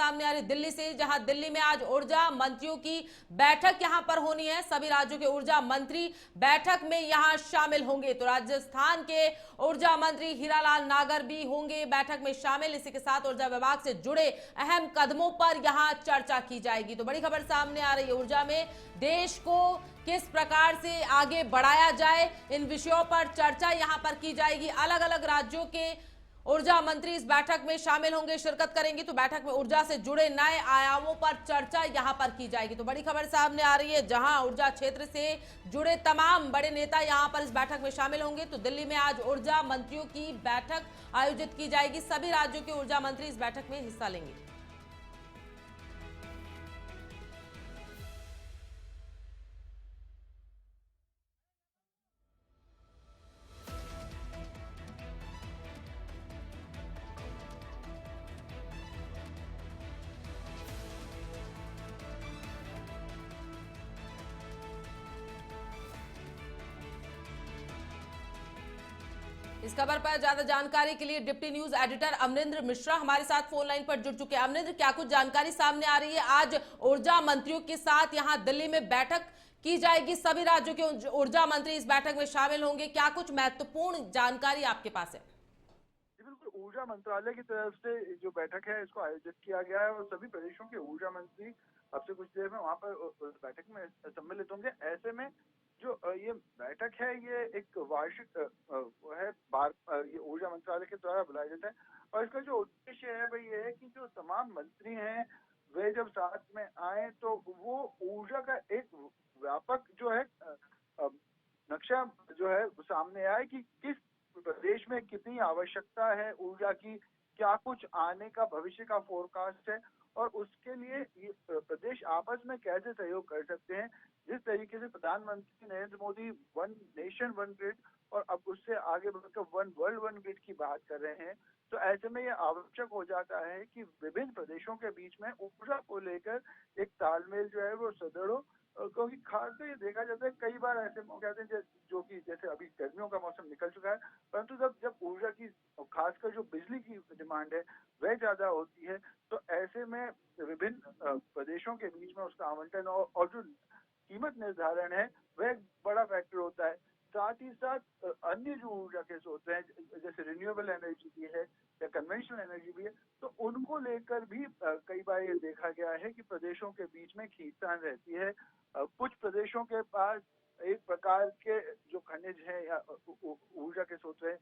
सामने आ रही है दिल्ली से, जहां दिल्ली में आज ऊर्जा मंत्रियों की बैठक यहां पर होनी है। सभी राज्यों के ऊर्जा मंत्री बैठक में यहां शामिल होंगे। तो राजस्थान के ऊर्जा मंत्री हीरालाल नागर भी होंगे बैठक में शामिल। इसी के साथ ऊर्जा विभाग से जुड़े अहम कदमों पर यहां चर्चा की जाएगी। तो बड़ी खबर सामने आ रही है, ऊर्जा में देश को किस प्रकार से आगे बढ़ाया जाए, इन विषयों पर चर्चा यहां पर की जाएगी। अलग अलग राज्यों के ऊर्जा मंत्री इस बैठक में शामिल होंगे, शिरकत करेंगे। तो बैठक में ऊर्जा से जुड़े नए आयामों पर चर्चा यहां पर की जाएगी। तो बड़ी खबर सामने आ रही है, जहां ऊर्जा क्षेत्र से जुड़े तमाम बड़े नेता यहां पर इस बैठक में शामिल होंगे। तो दिल्ली में आज ऊर्जा मंत्रियों की बैठक आयोजित की जाएगी। सभी राज्यों के ऊर्जा मंत्री इस बैठक में हिस्सा लेंगे। इस खबर पर ज्यादा जानकारी के लिए deputy news editor Amarinder Mishra हमारे साथ फोन लाइन पर जुड़ चुके हैं। अमरिंद्र, क्या कुछ जानकारी सामने आ रही है? आज ऊर्जा मंत्रियों के साथ यहां दिल्ली में बैठक की जाएगी, सभी राज्यों के ऊर्जा मंत्री इस बैठक में शामिल होंगे। क्या कुछ महत्वपूर्ण जानकारी आपके पास है? जी बिल्कुल, ऊर्जा मंत्रालय की तरफ से जो बैठक है इसको आयोजित किया गया है और सभी प्रदेशों के ऊर्जा मंत्री अब से कुछ देर में वहां पर उस बैठक में सम्मिलित होंगे। ऐसे में जो ये बैठक है ये एक वार्षिक वो है ये ऊर्जा मंत्रालय के द्वारा बुलाया जाता है और इसका जो उद्देश्य है वो ये है कि जो तमाम मंत्री हैं वे जब साथ में आए तो वो ऊर्जा का एक व्यापक जो है अ, नक्शा जो है सामने आए कि किस प्रदेश में कितनी आवश्यकता है ऊर्जा की, क्या कुछ आने का भविष्य का फोरकास्ट है और उसके लिए ये प्रदेश आपस में कैसे सहयोग कर सकते हैं। जिस तरीके से प्रधानमंत्री Narendra Modi one nation one grid और अब उससे आगे बढ़कर वन वर्ल्ड वन ग्रिड की बात कर रहे हैं, तो ऐसे में ये आवश्यक हो जाता है कि विभिन्न प्रदेशों के बीच में ऊर्जा को लेकर एक तालमेल जो है वो सुदृढ़ हो। क्योंकि खासकर ये देखा जाता है कई बार ऐसे मौके आते हैं जो कि जैसे अभी गर्मियों का मौसम निकल चुका है, परंतु जब जब ऊर्जा की खासकर जो बिजली की डिमांड है वह ज्यादा होती है, तो ऐसे में विभिन्न प्रदेशों के बीच में उसका आवंटन और जो कीमत निर्धारण है वह एक बड़ा फैक्टर होता है। साथ ही साथ अन्य जो ऊर्जा के स्रोत हैं जैसे रिन्यूएबल एनर्जी भी है या कन्वेंशनल एनर्जी भी है, तो उनको लेकर भी कई बार ये देखा गया है कि प्रदेशों के बीच में खींचतान रहती है। कुछ प्रदेशों के पास एक प्रकार के जो खनिज है या ऊर्जा के स्रोत है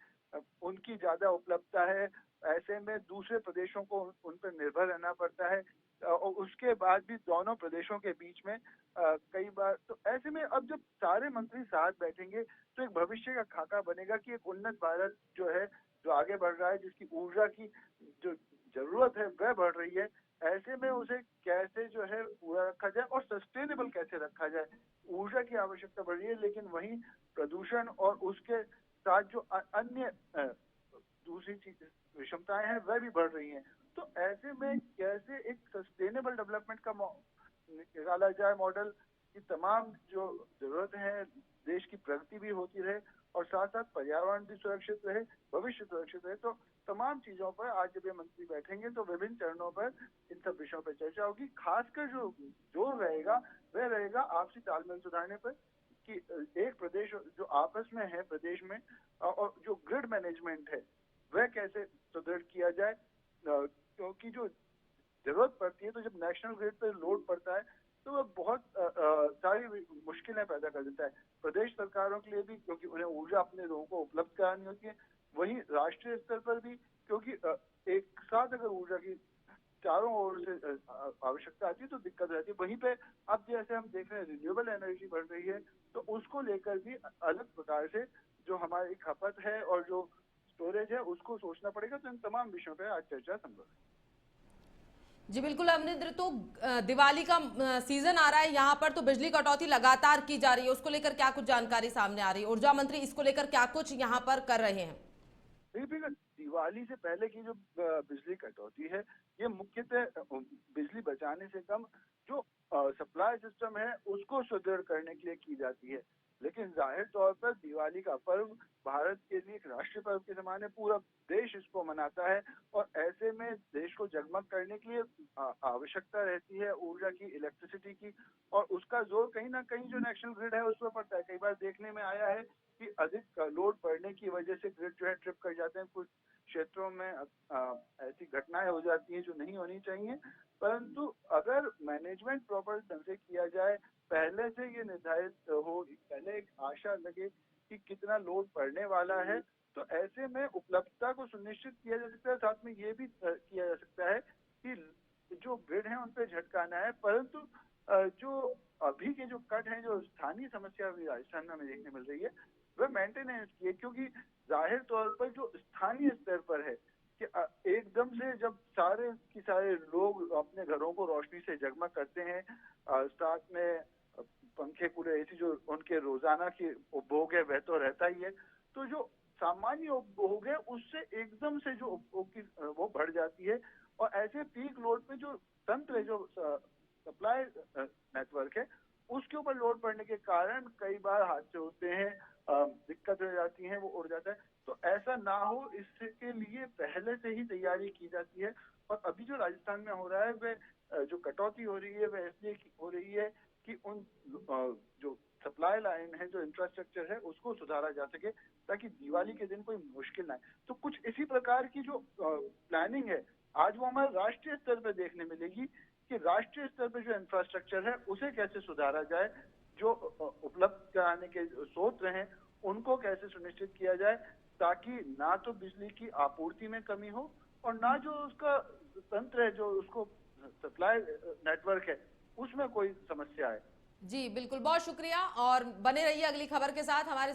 उनकी ज्यादा उपलब्धता है। ऐसे में दूसरे प्रदेशों को उन पर निर्भर रहना पड़ता है और उसके बाद भी दोनों प्रदेशों के बीच में कई बार तो ऐसे में अब जब सारे मंत्री साथ बैठेंगे तो एक भविष्य का खाका बनेगा कि एक उन्नत भारत जो है जो आगे बढ़ रहा है, जिसकी ऊर्जा की जो जरूरत है वह बढ़ रही है, ऐसे में उसे कैसे जो है पूरा रखा जाए और सस्टेनेबल कैसे रखा जाए। ऊर्जा की आवश्यकता बढ़ रही है लेकिन वहीं प्रदूषण और उसके साथ जो अन्य दूसरी चीज विषमताएं हैं वह भी बढ़ रही हैं। तो ऐसे में कैसे एक सस्टेनेबल डेवलपमेंट का निकाला जाए मॉडल की तमाम जो जरूरत है, देश की प्रगति भी होती रहे और साथ साथ पर्यावरण भी सुरक्षित रहे, भविष्य सुरक्षित रहे। तो तमाम चीजों पर आज जब ये मंत्री बैठेंगे तो विभिन्न चरणों पर इन सब विषयों पर चर्चा होगी। खासकर जो जोर रहेगा वह रहेगा आपसी तालमेल सुधारने पर कि एक प्रदेश जो आपस में है प्रदेश में और जो ग्रिड मैनेजमेंट है वह कैसे सुदृढ़ किया जाए। क्योंकि जो जरूरत पड़ती है तो जब नेशनल ग्रिड पर लोड पड़ता है तो वह बहुत सारी मुश्किलें पैदा कर देता है प्रदेश सरकारों के लिए भी, क्योंकि उन्हें ऊर्जा अपने लोगों को उपलब्ध करानी होती है। वहीं राष्ट्रीय स्तर पर भी क्योंकि एक साथ अगर ऊर्जा की चारों ओर से आवश्यकता आती है तो दिक्कत रहती है। वहीं पे अब जैसे हम देख रहे हैं रिन्यूएबल एनर्जी बढ़ रही है तो उसको लेकर भी अलग प्रकार से जो हमारी खपत है और जो स्टोरेज है उसको सोचना पड़ेगा। तो इन तमाम विषयों पर आज चर्चा संभव है। जी बिल्कुल अमरिंद्र, तो दिवाली का सीजन आ रहा है, यहाँ पर तो बिजली कटौती लगातार की जा रही है, उसको लेकर क्या कुछ जानकारी सामने आ रही है? ऊर्जा मंत्री इसको लेकर क्या कुछ यहाँ पर कर रहे हैं? देखिए दिवाली से पहले की जो बिजली कटौती है ये मुख्यतः बिजली बचाने से कम जो सप्लाई सिस्टम है उसको सुदृढ़ करने के लिए की जाती है। लेकिन जाहिर तौर पर दिवाली का पर्व भारत के लिए एक राष्ट्रीय पर्व के समान है, पूरा देश इसको मनाता है और ऐसे में देश को जगमग करने के लिए आवश्यकता रहती है ऊर्जा की, इलेक्ट्रिसिटी की, और उसका जोर कहीं ना कहीं जो नेशनल ग्रिड है उस पर पड़ता है। कई बार देखने में आया है कि अधिक लोड पड़ने की वजह से ग्रिड जो है ट्रिप कर जाते हैं, कुछ क्षेत्रों में ऐसी घटनाएं हो जाती हैं जो नहीं होनी चाहिए। परंतु अगर मैनेजमेंट प्रॉपर ढंग से किया जाए, पहले से ये निर्धारित हो, पहले एक आशा लगे कि कितना लोड पड़ने वाला है, तो ऐसे में उपलब्धता को सुनिश्चित किया जा सकता है। साथ में ये भी किया जा सकता है कि जो ग्रिड है उन पे झटकाना है, परंतु जो अभी के जो कट हैं, जो स्थानीय समस्या अभी राजस्थान में हमें देखने मिल रही है, वह मेंटेनेंस की है। क्योंकि जाहिर तौर पर जो स्थानीय स्तर पर है कि एकदम से जब सारे की सारे लोग अपने घरों को रोशनी से जगमग करते हैं, साथ में पंखे, कूलर, एसी जो उनके रोजाना की उपभोग है वह तो रहता ही है, तो जो सामान्य उपभोग है उससे एकदम से जो उपभोग की वो बढ़ जाती है। और ऐसे पीक लोड पे जो तंत्र है, जो सप्लाई नेटवर्क है, उसके ऊपर लोड पड़ने के कारण कई बार हादसे होते हैं, दिक्कत हो जाती है, वो उड़ जाता है। तो ऐसा ना हो, इसके लिए पहले से ही तैयारी की जाती है। और अभी जो राजस्थान में हो रहा है वह जो कटौती हो रही है वह इसलिए हो रही है कि उन जो सप्लाई लाइन है, जो इंफ्रास्ट्रक्चर है, उसको सुधारा जा सके ताकि दिवाली के दिन कोई मुश्किल ना आए। तो कुछ इसी प्रकार की जो प्लानिंग है आज वो हमारे राष्ट्रीय स्तर पर देखने मिलेगी कि राष्ट्रीय स्तर पर जो इंफ्रास्ट्रक्चर है उसे कैसे सुधारा जाए, जो उपलब्ध कराने के स्रोत हैं उनको कैसे सुनिश्चित किया जाए, ताकि ना तो बिजली की आपूर्ति में कमी हो और ना जो उसका तंत्र है, जो उसको सप्लाई नेटवर्क है, उसमें कोई समस्या है। जी बिल्कुल, बहुत शुक्रिया और बने रहिए अगली खबर के साथ हमारे